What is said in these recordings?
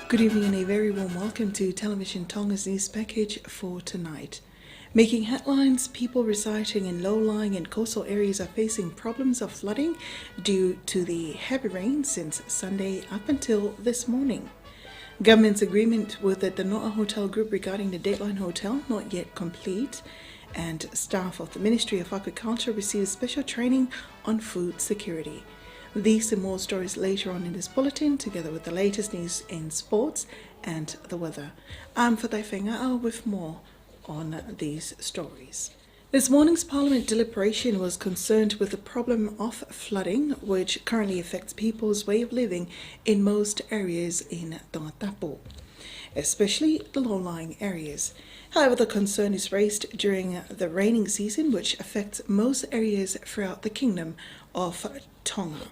Good evening and a very warm welcome to Television Tonga's news package for tonight. Making headlines, people residing in low-lying and coastal areas are facing problems of flooding due to the heavy rain since Sunday up until this morning. Government's agreement with the Noa Hotel Group regarding the Dateline Hotel not yet complete, and staff of the Ministry of Agriculture received special training on food security. These and more stories later on in this bulletin, together with the latest news in sports and the weather. I'm Fatai Fenga'au with more on these stories. This morning's Parliament deliberation was concerned with the problem of flooding, which currently affects people's way of living in most areas in Tongatapu, especially the low-lying areas. However, the concern is raised during the raining season, which affects most areas throughout the Kingdom of Tonga.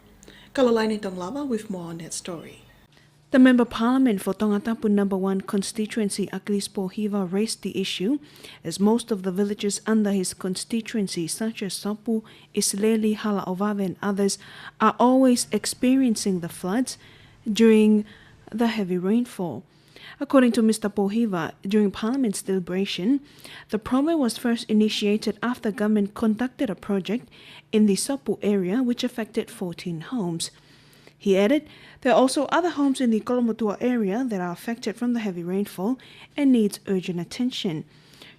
Kalolaini Tonglava with more on that story. The Member Parliament for Tongatapu No. 1 constituency Achilles Pohiva raised the issue as most of the villages under his constituency such as Sapu, Isleli, Halaovave and others are always experiencing the floods during the heavy rainfall. According to Mr. Pohiva, during Parliament's deliberation, the problem was first initiated after government conducted a project in the Sapu area which affected 14 homes. He added, there are also other homes in the Kolomotua area that are affected from the heavy rainfall and needs urgent attention.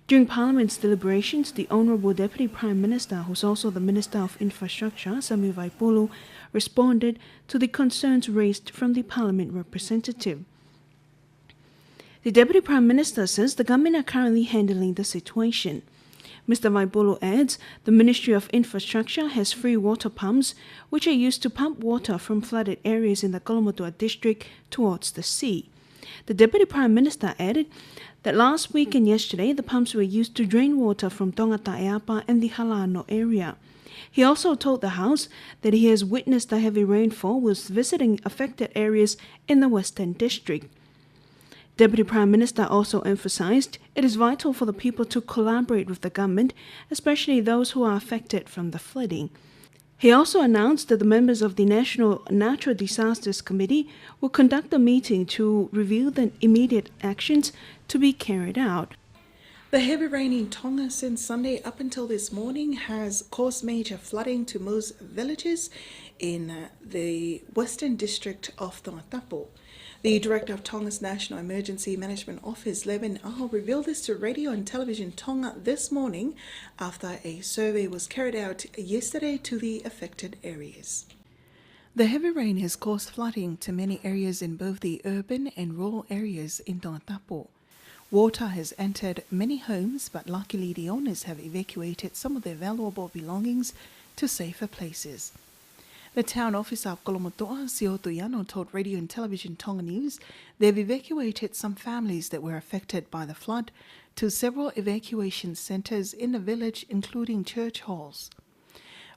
During Parliament's deliberations, the Honourable Deputy Prime Minister, who's also the Minister of Infrastructure, Sami Vaipulu, responded to the concerns raised from the Parliament representative. The Deputy Prime Minister says the government are currently handling the situation. Mr. Vaipulu adds the Ministry of Infrastructure has free water pumps which are used to pump water from flooded areas in the Kolomotua district towards the sea. The Deputy Prime Minister added that last week and yesterday the pumps were used to drain water from Tongata Eapa and the Halano area. He also told the House that he has witnessed the heavy rainfall whilst visiting affected areas in the Western District. Deputy Prime Minister also emphasized it is vital for the people to collaborate with the government, especially those who are affected from the flooding. He also announced that the members of the National Natural Disasters Committee will conduct a meeting to review the immediate actions to be carried out. The heavy rain in Tonga since Sunday up until this morning has caused major flooding to most villages in the Western District of Tongatapu. The Director of Tonga's National Emergency Management Office, Levin Aho, revealed this to Radio and Television Tonga this morning after a survey was carried out yesterday to the affected areas. The heavy rain has caused flooding to many areas in both the urban and rural areas in Tongatapu. Water has entered many homes, but luckily the owners have evacuated some of their valuable belongings to safer places. The town officer of Kolomotua, Sio Tuyano, told Radio and Television Tonga News they've evacuated some families that were affected by the flood to several evacuation centres in the village, including church halls.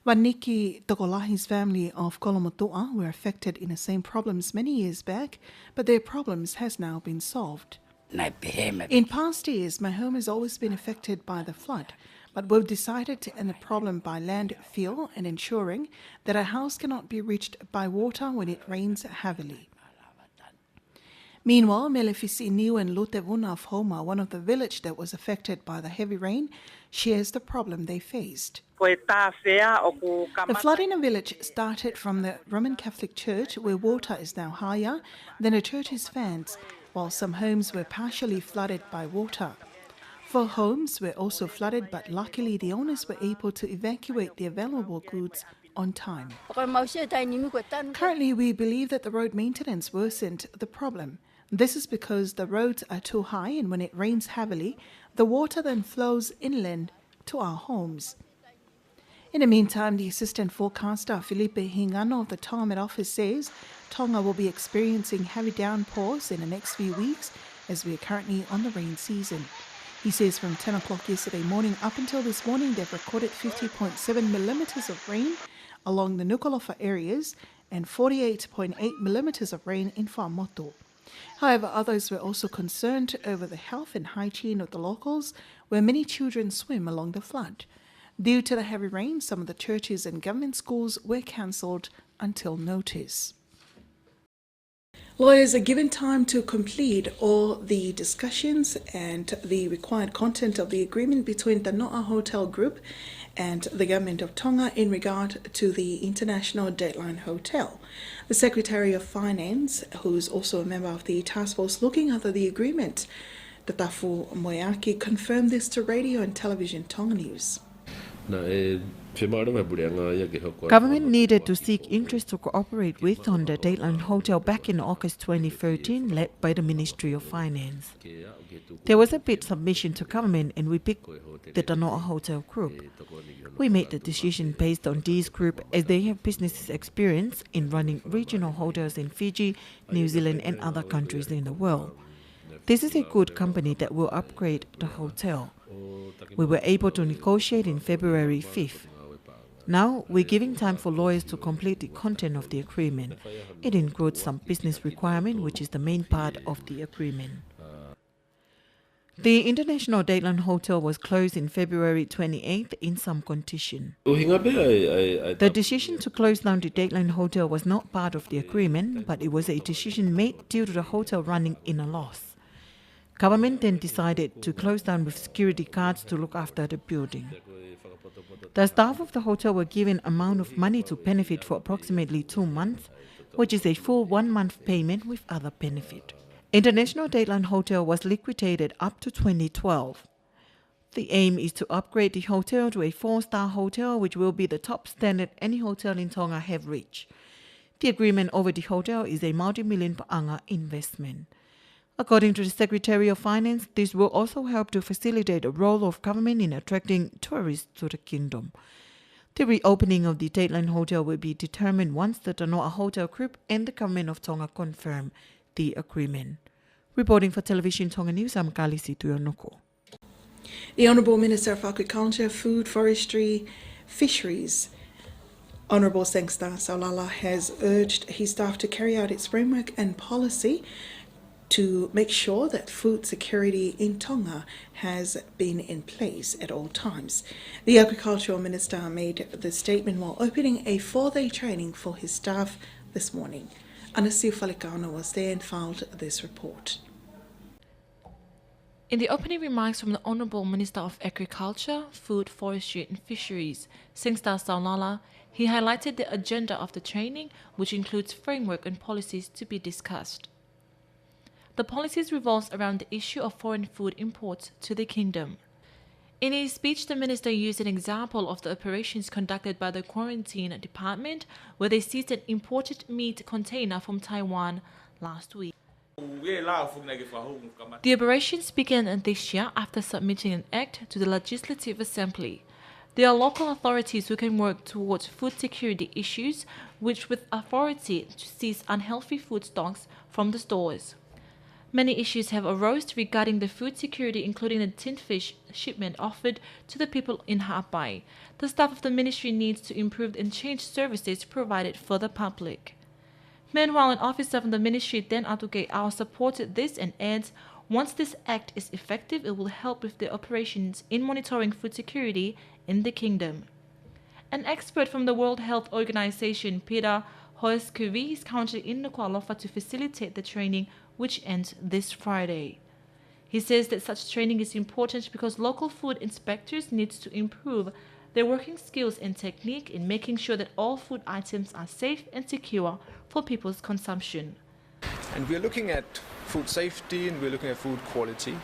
Waniki Tokolahi's family of Kolomotua were affected in the same problems many years back, but their problems has now been solved. In past years, my home has always been affected by the flood, but we've decided to end the problem by landfill and ensuring that a house cannot be reached by water when it rains heavily. Meanwhile, Melefisi Niu and Lutevuna of Homa, one of the village that was affected by the heavy rain, shares the problem they faced. The flood in the village started from the Roman Catholic Church, where water is now higher than the church's fans, while some homes were partially flooded by water. 4 homes were also flooded, but luckily the owners were able to evacuate their valuable goods on time. Currently, we believe that the road maintenance worsened the problem. This is because the roads are too high, and when it rains heavily, the water then flows inland to our homes. In the meantime, the assistant forecaster Felipe Hingano of the Tonga Met Office says Tonga will be experiencing heavy downpours in the next few weeks as we are currently on the rain season. He says from 10 o'clock yesterday morning up until this morning they've recorded 50.7 millimetres of rain along the Nuku'alofa areas and 48.8 millimetres of rain in Whamotu. However, others were also concerned over the health and hygiene of the locals, where many children swim along the flood. Due to the heavy rain, some of the churches and government schools were cancelled until notice. Lawyers are given time to complete all the discussions and the required content of the agreement between the Noa Hotel Group and the Government of Tonga in regard to the International Dateline Hotel. The Secretary of Finance, who is also a member of the task force looking after the agreement, Tatafu Moeaki, confirmed this to Radio and Television Tonga News. Government needed to seek interest to cooperate with on the Dateline Hotel back in August 2013, led by the Ministry of Finance. There was a bid submission to government and we picked the Tanoa Hotel Group. We made the decision based on this group as they have business experience in running regional hotels in Fiji, New Zealand and other countries in the world. This is a good company that will upgrade the hotel. We were able to negotiate in February 5th. Now, we're giving time for lawyers to complete the content of the agreement. It includes some business requirement, which is the main part of the agreement. The International Dateline Hotel was closed in February 28th in some condition. The decision to close down the Dateline Hotel was not part of the agreement, but it was a decision made due to the hotel running in a loss. Government then decided to close down with security guards to look after the building. The staff of the hotel were given amount of money to benefit for approximately 2 months, which is a full 1 month payment with other benefit. International Dateline Hotel was liquidated up to 2012. The aim is to upgrade the hotel to a 4-star hotel, which will be the top standard any hotel in Tonga have reached. The agreement over the hotel is a multi-million pa'anga investment. According to the Secretary of Finance, this will also help to facilitate the role of government in attracting tourists to the kingdom. The reopening of the Dateline Hotel will be determined once the Tanoa Hotel Group and the Government of Tonga confirm the agreement. Reporting for Television Tonga News, I'm Kalisi Tuionoko. The Honourable Minister of Agriculture, Food, Forestry, Fisheries, Honourable Sengsta Saulala, has urged his staff to carry out its framework and policy to make sure that food security in Tonga has been in place at all times. The Agricultural Minister made the statement while opening a 4-day training for his staff this morning. Anasi Falikano was there and filed this report. In the opening remarks from the Honourable Minister of Agriculture, Food, Forestry and Fisheries, Sengsta Saulala, he highlighted the agenda of the training, which includes framework and policies to be discussed. The policies revolves around the issue of foreign food imports to the kingdom. In his speech, the minister used an example of the operations conducted by the Quarantine Department, where they seized an imported meat container from Taiwan last week. The operations began this year after submitting an act to the Legislative Assembly. There are local authorities who can work towards food security issues, which with authority to seize unhealthy food stocks from the stores. Many issues have arose regarding the food security, including the tinned fish shipment offered to the people in Ha'apai. The staff of the ministry needs to improve and change services provided for the public. Meanwhile, an officer from the ministry, Dan Atuke'au, supported this and adds, once this act is effective, it will help with the operations in monitoring food security in the kingdom. An expert from the World Health Organization, Peter Hoeskuvi, is currently in the Kuala Lumpur to facilitate the training, which ends this Friday. He says that such training is important because local food inspectors need to improve their working skills and technique in making sure that all food items are safe and secure for people's consumption. And we're looking at food safety and we're looking at food quality.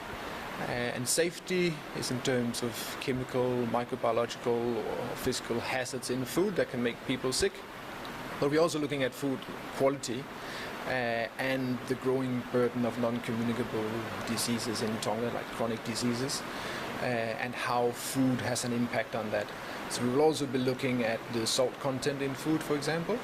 And safety is in terms of chemical, microbiological or physical hazards in food that can make people sick. But we're also looking at food quality and the growing burden of non-communicable diseases in Tonga, like chronic diseases, and how food has an impact on that. So we will also be looking at the salt content in food, for example,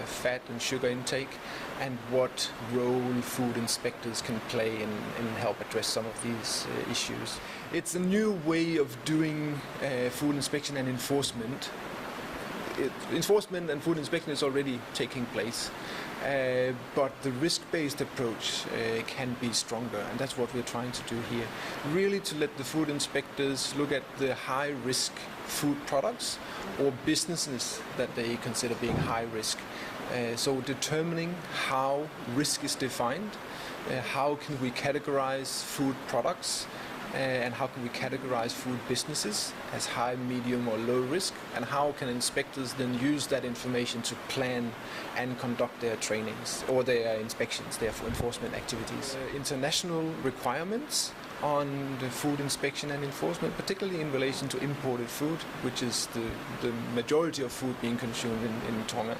fat and sugar intake, and what role food inspectors can play in help address some of these issues. It's a new way of doing food inspection and enforcement. Enforcement and food inspection is already taking place, but the risk-based approach can be stronger, and that's what we're trying to do here. Really to let the food inspectors look at the high-risk food products or businesses that they consider being high risk So determining how risk is defined, how can we categorize food products, and how can we categorize food businesses as high, medium or low risk, and how can inspectors then use that information to plan and conduct their trainings or their inspections, their enforcement activities. International requirements on the food inspection and enforcement, particularly in relation to imported food, which is the majority of food being consumed in Tonga.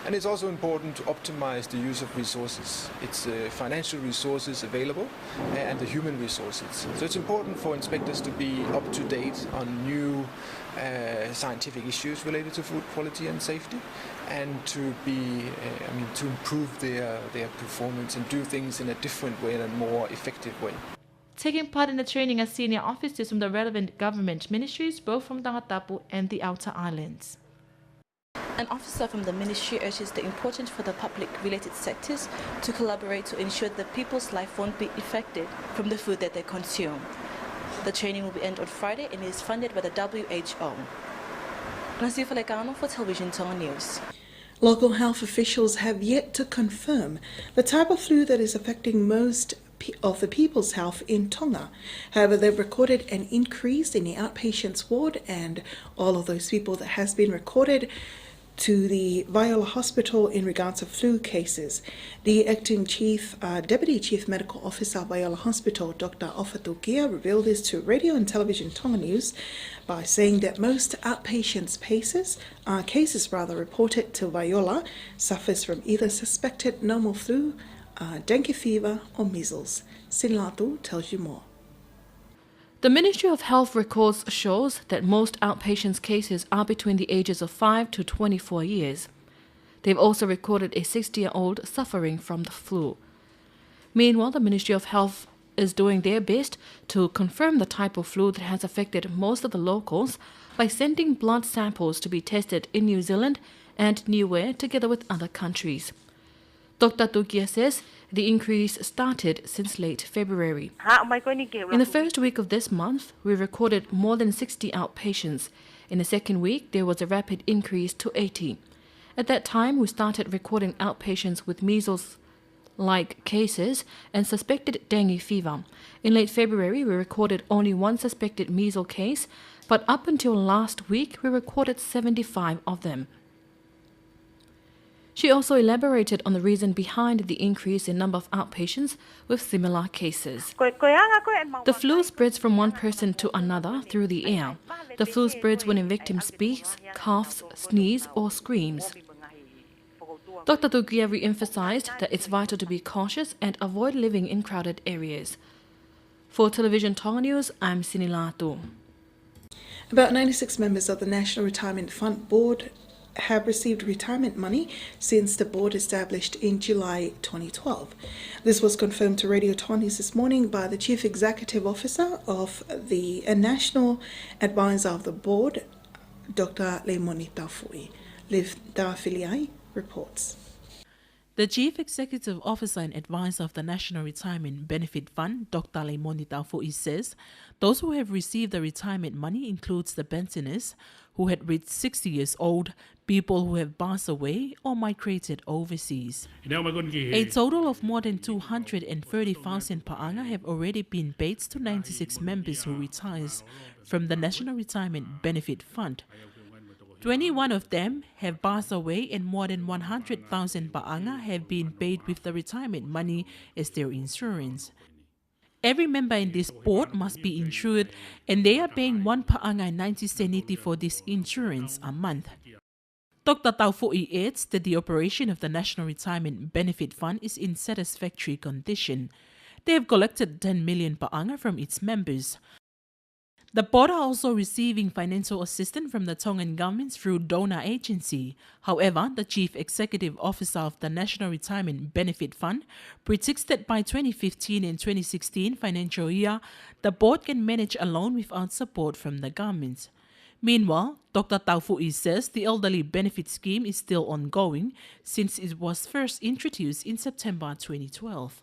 And it's also important to optimize the use of resources. It's financial resources available and the human resources. So it's important for inspectors to be up to date on new scientific issues related to food quality and safety, and to be, to improve their performance and do things in a different way, in a more effective way. Taking part in the training are senior officers from the relevant government ministries, both from Tangatapu and the outer islands. An officer from the ministry urges the importance for the public-related sectors to collaborate to ensure that people's life won't be affected from the food that they consume. The training will be end on Friday and is funded by the WHO. Nasifa Lekano for Television Tonga News. Local health officials have yet to confirm the type of flu that is affecting most of the people's health in Tonga. However, they've recorded an increase in the outpatients ward, and all of those people that has been recorded to the Viola Hospital in regards to flu cases. The acting Deputy Chief Medical Officer of Viola Hospital, Dr. Ofatukia, revealed this to Radio and Television Tonga News by saying that most outpatients cases reported to Viola suffers from either suspected normal flu, dengue fever or measles. Sinlatu tells you more. The Ministry of Health records shows that most outpatients cases are between the ages of 5 to 24 years. They've also recorded a 60-year-old suffering from the flu. Meanwhile, the Ministry of Health is doing their best to confirm the type of flu that has affected most of the locals by sending blood samples to be tested in New Zealand and Niue together with other countries. Dr. Tukia says the increase started since late February. In the first week of this month, we recorded more than 60 outpatients. In the second week, there was a rapid increase to 80. At that time, we started recording outpatients with measles-like cases and suspected dengue fever. In late February, we recorded only one suspected measles case, but up until last week, we recorded 75 of them. She also elaborated on the reason behind the increase in number of outpatients with similar cases. The flu spreads from one person to another through the air. The flu spreads when a victim speaks, coughs, sneezes, or screams. Dr. Tugia re-emphasized that it's vital to be cautious and avoid living in crowded areas. For Television Tonga News, I'm Sinilatu. About 96 members of the National Retirement Fund Board have received retirement money since the board established in July 2012. This was confirmed to Radio Tonga News this morning by the Chief Executive Officer of the National Advisor of the Board, Dr. Leimoni Taufui. Liv Dafiliai reports. The Chief Executive Officer and Advisor of the National Retirement Benefit Fund, Dr. Leimoni Taufui, says those who have received the retirement money includes the pensioners who had reached 60 years old, people who have passed away or migrated overseas. A total of more than 230,000 pa'anga have already been paid to 96 members who retires from the National Retirement Benefit Fund. 21 of them have passed away and more than 100,000 pa'anga have been paid with the retirement money as their insurance. Every member in this board must be insured, and they are paying 1 pa'anga and 90 seniti for this insurance a month. Dr. Taufui adds that the operation of the National Retirement Benefit Fund is in satisfactory condition. They have collected 10 million pa'anga from its members. The board are also receiving financial assistance from the Tongan government through donor agency. However, the Chief Executive Officer of the National Retirement Benefit Fund predicts that by 2015 and 2016 financial year, the board can manage alone without support from the government. Meanwhile, Dr. Taufui says the elderly benefit scheme is still ongoing since it was first introduced in September 2012.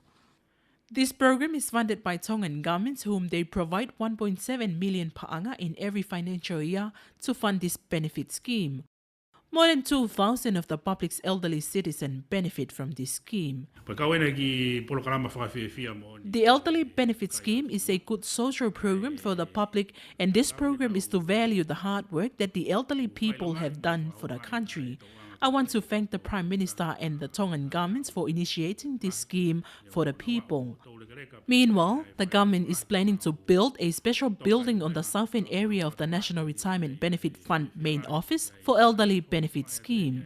This program is funded by Tongan governments, whom they provide 1.7 million pa'anga in every financial year to fund this benefit scheme. More than 2,000 of the public's elderly citizens benefit from this scheme. The Elderly Benefit Scheme is a good social program for the public, and this program is to value the hard work that the elderly people have done for the country. I want to thank the Prime Minister and the Tongan governments for initiating this scheme for the people. Meanwhile, the government is planning to build a special building on the southern area of the National Retirement Benefit Fund main office for Elderly Benefit Scheme.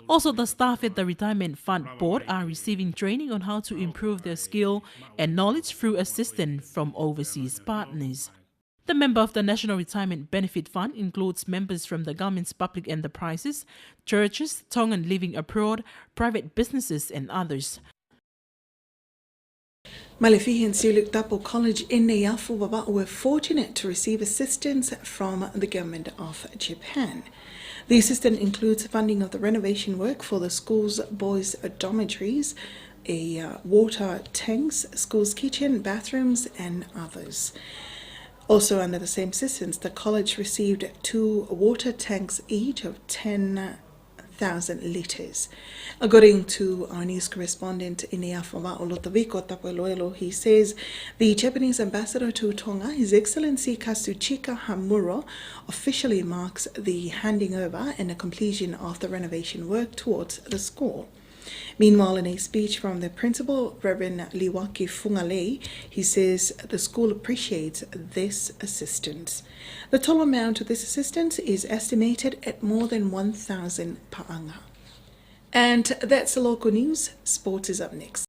Also, the staff at the Retirement Fund Board are receiving training on how to improve their skill and knowledge through assistance from overseas partners. The member of the National Retirement Benefit Fund includes members from the government's public enterprises, churches, Tongan living abroad, private businesses, and others. Malefihi Siuluk Tapo College in Neyafu were fortunate to receive assistance from the government of Japan. The assistance includes funding of the renovation work for the school's boys' dormitories, water tanks, school's kitchen, bathrooms, and others. Also under the same assistance, the college received 2 water tanks each of 10,000 litres. According to our news correspondent in Neafama, Olotaviko Tapueloelo, he says the Japanese ambassador to Tonga, His Excellency Kazuchika Hamuro, officially marks the handing over and the completion of the renovation work towards the school. Meanwhile, in a speech from the principal, Reverend Liwaki Fungalei, he says the school appreciates this assistance. The total amount of this assistance is estimated at more than 1,000 pa'anga. And that's the local news. Sports is up next.